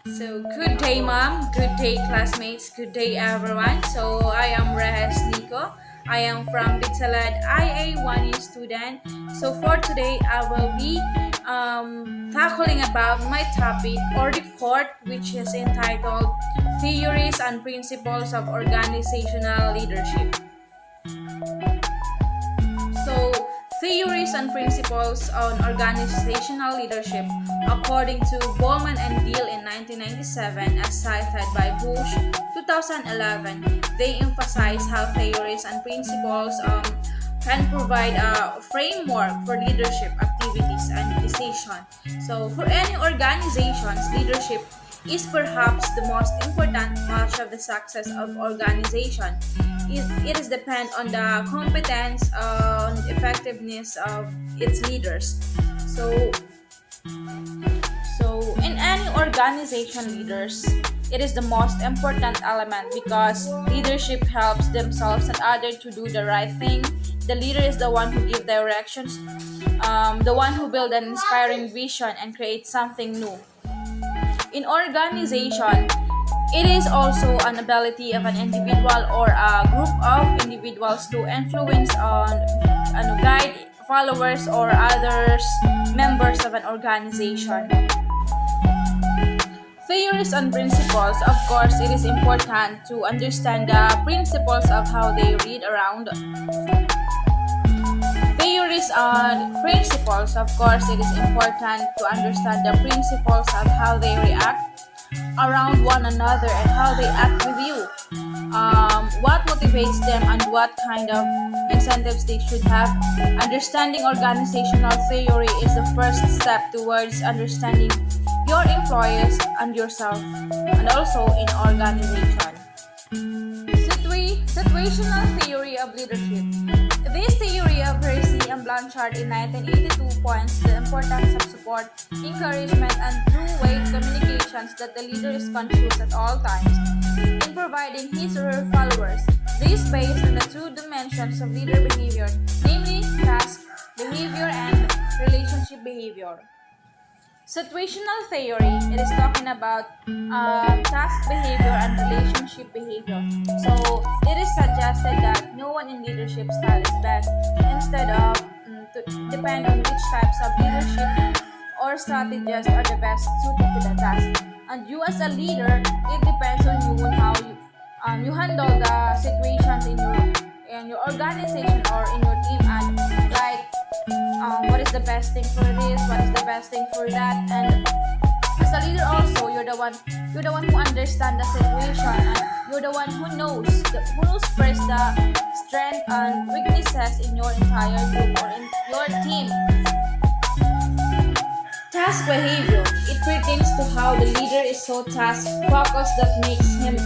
So, good day, ma'am. Good day, classmates. Good day, everyone. So, I am Rehes Nico. I am from Bitsalad IA1 student. So, for today, I will be tackling about my topic or report, which is entitled Theories and Principles of Organizational Leadership. So, theories and principles on organizational leadership, according to Bowman and Deal in 1997, as cited by Bush 2011, they emphasize how theories and principles can provide a framework for leadership activities and decision. So, for any organization's leadership is perhaps the most important much of the success of organization. It is depend on the competence and effectiveness of its leaders. So, in any organization leaders, it is the most important element because leadership helps themselves and others to do the right thing. The leader is the one who gives directions, the one who builds an inspiring vision and creates something new. In organization, it is also an ability of an individual or a group of individuals to influence on and guide followers or others members of an organization. Theories and principles, of course, it is important to understand the principles of how they read around. Theories and principles, of course, it is important to understand the principles of how they react around one another and how they act with you. What motivates them and what kind of incentives they should have. Understanding organizational theory is the first step towards understanding your employees and yourself, and also in organization. Situational theory of leadership. This theory of Hersey and Blanchard in 1982 points the importance of support, encouragement, and two-way communications that the leader is conscious at all times in providing his or her followers. This is based on the two dimensions of leader behavior, namely task behavior and relationship behavior. Situational theory, it is talking about task behavior and relationship behavior. So, it is suggested that no one in leadership style is best. Instead of to depend on which types of leadership or strategies are the best suited to the task. And you as a leader, it depends on you on how you handle the situations in your organization or in your team, and like what is the best thing for this, what is the best thing for that. And as a leader also, you're the one who understands the situation, and you're the one who knows first the strength and weaknesses in your entire group or in your team. Task behavior. It pertains to how the leader is so task focused that makes him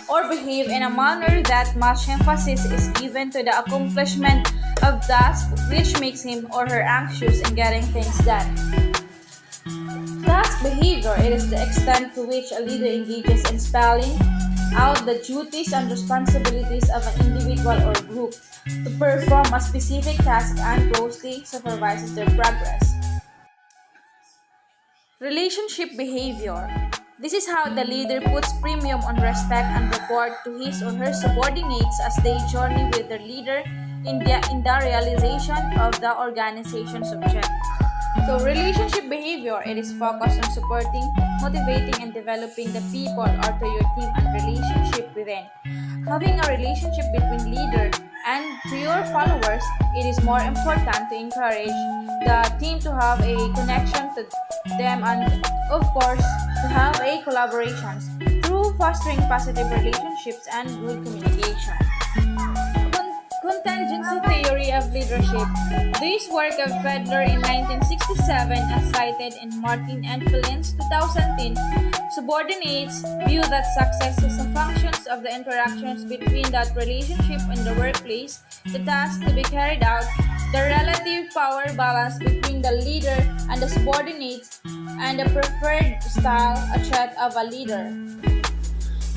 or behave in a manner that much emphasis is given to the accomplishment of tasks, which makes him or her anxious in getting things done. Task behavior, it is the extent to which a leader engages in spelling out the duties and responsibilities of an individual or group to perform a specific task and closely supervises their progress. Relationship behavior. This is how the leader puts premium on respect and rapport to his or her subordinates as they journey with their leader in the realization of the organization's objective. So, relationship behavior, it is focused on supporting, motivating, and developing the people or to your team and relationship within. Having a relationship between leader and to your followers, it is more important to encourage the team to have a connection to them and, of course, to have a collaborations through fostering positive relationships and good communication. Contingency theory of leadership. This work of Fedler in 1967, as cited in Martin and Filin's 2010, subordinates view that success is a function of the interactions between that relationship in the workplace, the task to be carried out, the relative power balance between the leader and the subordinates, and the preferred style a trait of a leader.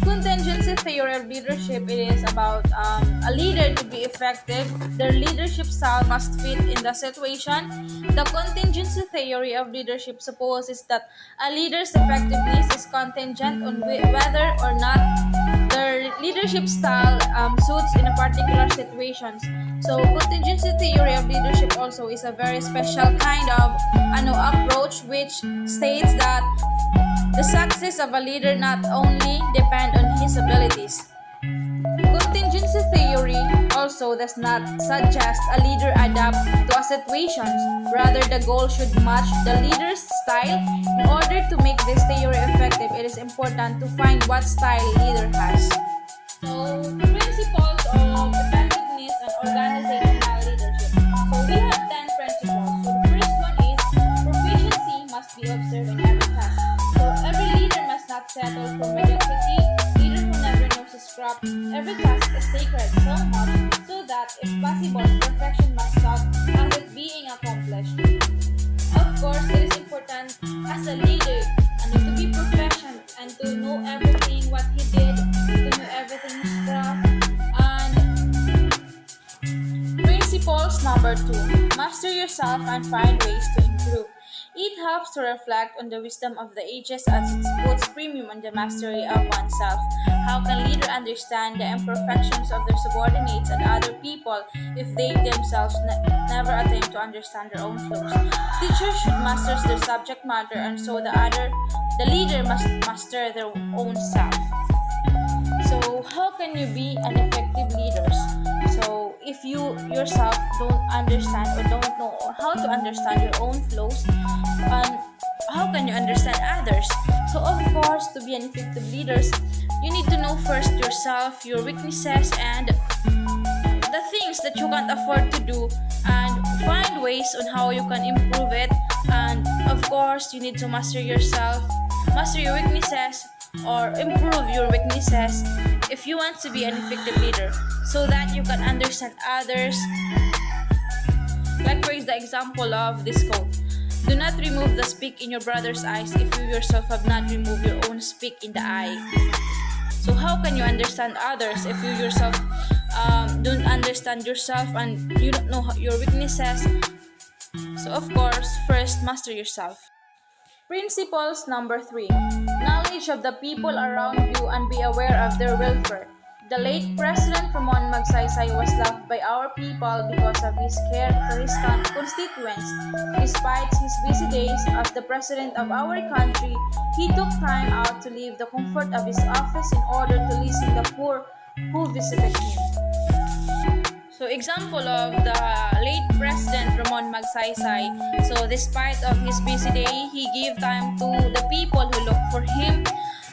Contingency theory of leadership, it is about a leader to be effective, their leadership style must fit in the situation. The contingency theory of leadership supposes that a leader's effectiveness is contingent on whether or not their leadership style suits in a particular situations. So contingency theory of leadership also is a very special kind of approach which states that the success of a leader not only depend on his abilities. Contingency theory also does not suggest a leader adapt to a situation. Rather, the goal should match the leader's style. In order to make this theory effective, it is important to find what style leader has. So, principles of effectiveness and organizational leadership. So, we have 10 principles. So, the first one is proficiency must be observed in every task. So, every leader must not settle for mediocrity. Leader who never knows his craft. Every task is sacred so much so that, if possible, perfection must stop as it being accomplished. Of course, it is important as a leader to be proficient and to know everything what he did, to know everything his craft. And principles number 2: master yourself and find ways to improve. It helps to reflect on the wisdom of the ages as it puts premium on the mastery of oneself. How can leaders understand the imperfections of their subordinates and other people if they themselves never attempt to understand their own flaws? Teachers should master their subject matter, and so the leader must master their own self. So, how can you be an effective leader? So, if you yourself don't understand or don't know how to understand your own flaws, how can you understand others? So, of course, to be an effective leader, you need to know first yourself, your weaknesses, and the things that you can't afford to do, and find ways on how you can improve it. And of course, you need to master yourself, master your weaknesses, or improve your weaknesses if you want to be an effective leader, so that you can understand others. Like, for the example of this quote: do not remove the speck in your brother's eyes if you yourself have not removed your own speck in the eye. So how can you understand others if you yourself don't understand yourself and you don't know your weaknesses? So of course, first master yourself. Principles number 3: knowledge of the people around you and be aware of their welfare. The late President Ramon Magsaysay was loved by our people because of his care for his constituents. Despite his busy days as the President of our country, he took time out to leave the comfort of his office in order to listen to the poor who visited him. So, example of the late President Ramon Magsaysay. So, despite of his busy day, he gave time to the people who look for him,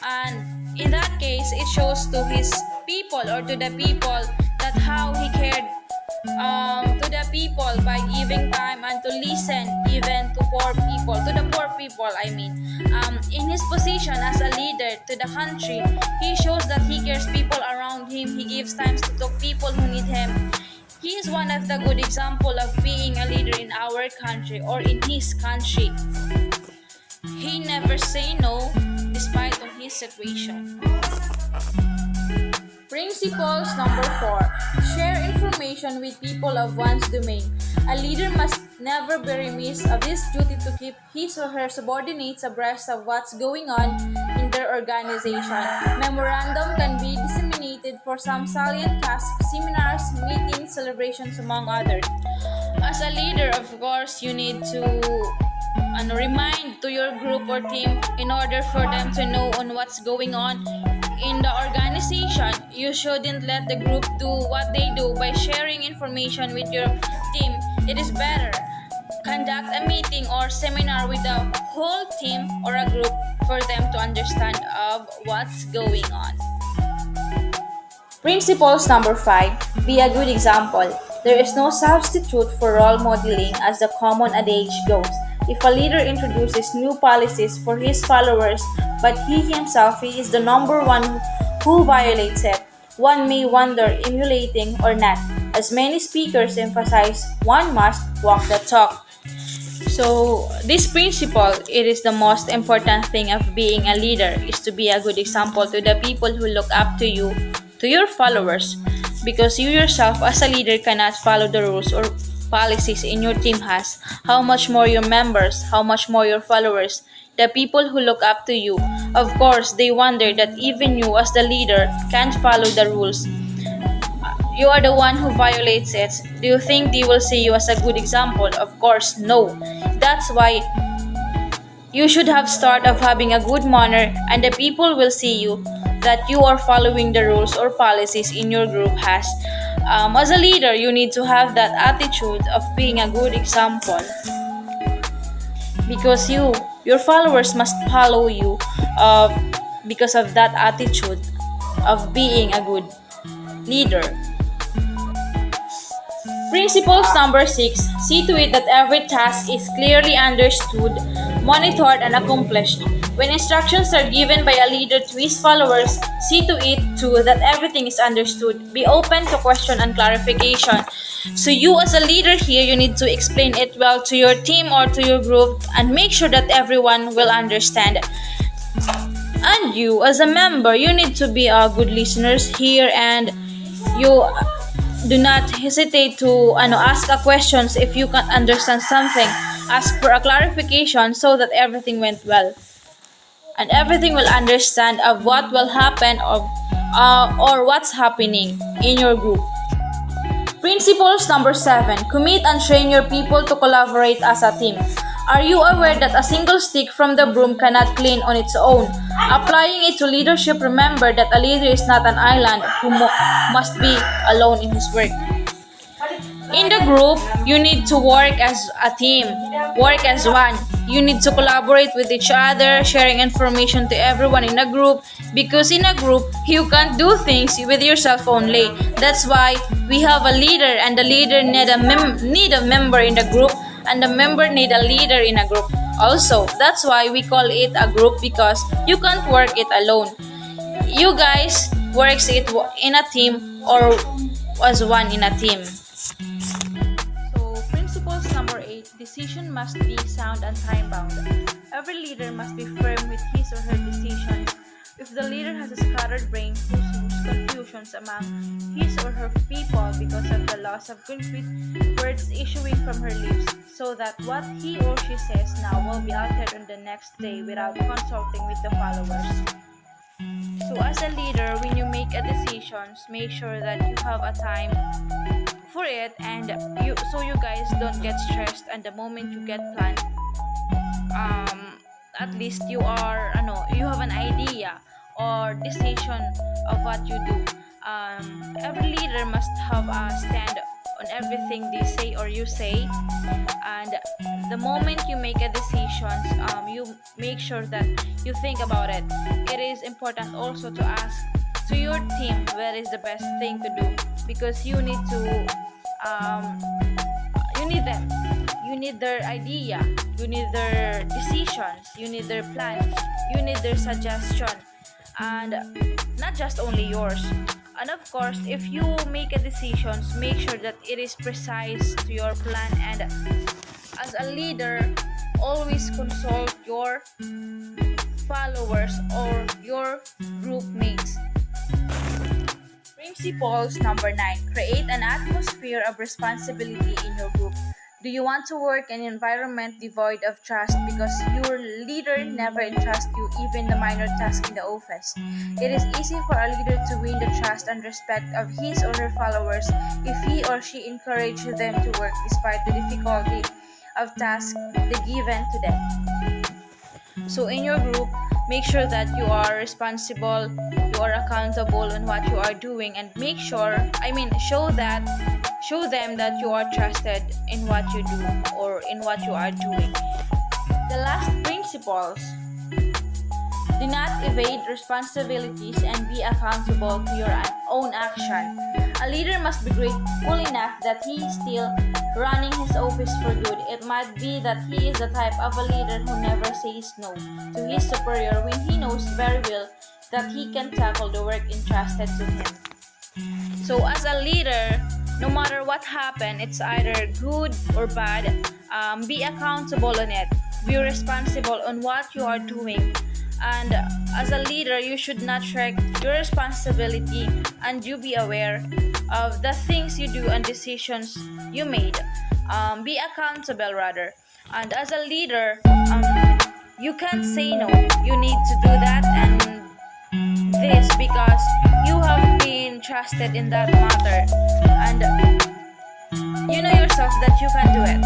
and in that case, it shows to his people or to the people that how he cared to the people by giving time and to listen even to poor people, to the poor people. In his position as a leader to the country, he shows that he cares people around him. He gives time to the people who need him. He is one of the good example of being a leader in our country or in his country. He never say no despite of his situation. Principles number 4: share information with people of one's domain. A leader must never be remiss of his duty to keep his or her subordinates abreast of what's going on in their organization. Memorandum can be disseminated for some salient tasks, seminars, meetings, celebrations, among others. As a leader, of course, you need to remind to your group or team in order for them to know on what's going on in the organization. You shouldn't let the group do what they do by sharing information with your team. It is better conduct a meeting or seminar with the whole team or a group for them to understand of what's going on. Principles number 5: be a good example. There is no substitute for role modeling, as the common adage goes. If a leader introduces new policies for his followers, but he himself is the number one who violates it, one may wonder emulating or not. As many speakers emphasize, one must walk the talk. So this principle, it is the most important thing of being a leader, is to be a good example to the people who look up to you, to your followers, because you yourself as a leader cannot follow the rules or policies in your team has. How much more your members, how much more your followers, the people who look up to you. Of course, they wonder that even you as the leader can't follow the rules. You are the one who violates it. Do you think they will see you as a good example? Of course, no. That's why you should have start of having a good manner, and the people will see you that you are following the rules or policies in your group has. As a leader, you need to have that attitude of being a good example, because your followers must follow you because of that attitude of being a good leader. Principles number 6. See to it that every task is clearly understood, monitored, and accomplished. When instructions are given by a leader to his followers, see to it too that everything is understood. Be open to question and clarification. So you as a leader here, you need to explain it well to your team or to your group and make sure that everyone will understand. And you as a member, you need to be a good listeners here, and you do not hesitate to ask a questions if you can't understand something. Ask for a clarification so that everything went well and everything will understand of what will happen or what's happening in your group. Principles number 7. Commit and train your people to collaborate as a team. Are you aware that a single stick from the broom cannot clean on its own? Applying it to leadership, remember that a leader is not an island who must be alone in his work. In the group, you need to work as a team, work as one. You need to collaborate with each other, sharing information to everyone in a group, because in a group, you can't do things with yourself only. That's why we have a leader, and the leader need a member in the group, and the member need a leader in a group. Also, that's why we call it a group, because you can't work it alone. You guys works it in a team or as one in a team. So, principles number 8, decision must be sound and time-bound. Every leader must be firm with his or her decisions. If the leader has a scattered brain who sows confusions among his or her people because of the loss of concrete words issuing from her lips, so that what he or she says now will be altered on the next day without consulting with the followers. So as a leader, when you make a decision, make sure that you have a time for it, and you guys don't get stressed, and the moment you get planned, at least you have an idea or decision of what you do. Every leader must have a stand on everything they say or you say, and the moment you make a decision, you make sure that you think about it. It is important also to ask to your team what is the best thing to do, because you need them. You need their idea, you need their decisions, you need their plans, you need their suggestion, and not just only yours. And of course, if you make a decision, make sure that it is precise to your plan, and as a leader, always consult your followers or your group mates. Principles number 9. Create an atmosphere of responsibility in your group. Do you want to work in an environment devoid of trust because your leader never entrusts you even the minor task in the office? It is easy for a leader to win the trust and respect of his or her followers if he or she encourages them to work despite the difficulty of tasks given to them. So in your group, make sure that you are responsible, you are accountable in what you are doing, and show them that you are trusted in what you do or in what you are doing. The last principles: do not evade responsibilities and be accountable to your own action. A leader must be grateful enough that he is still running his office for good. It might be that he is the type of a leader who never says no to his superior when he knows very well that he can tackle the work entrusted to him. So as a leader, No matter what happened, it's either good or bad. Be accountable on it. Be responsible on what you are doing. And as a leader, you should not shirk your responsibility, and you be aware of the things you do and decisions you made. Be accountable rather. And as a leader, you can't say no. You need to do that and this because you have been trusted in that matter, and you know yourself that you can do it.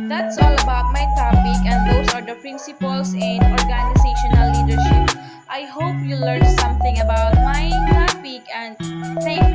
That's all about my topic, and those are the principles in organizational leadership. I hope you learned something about my topic, and thank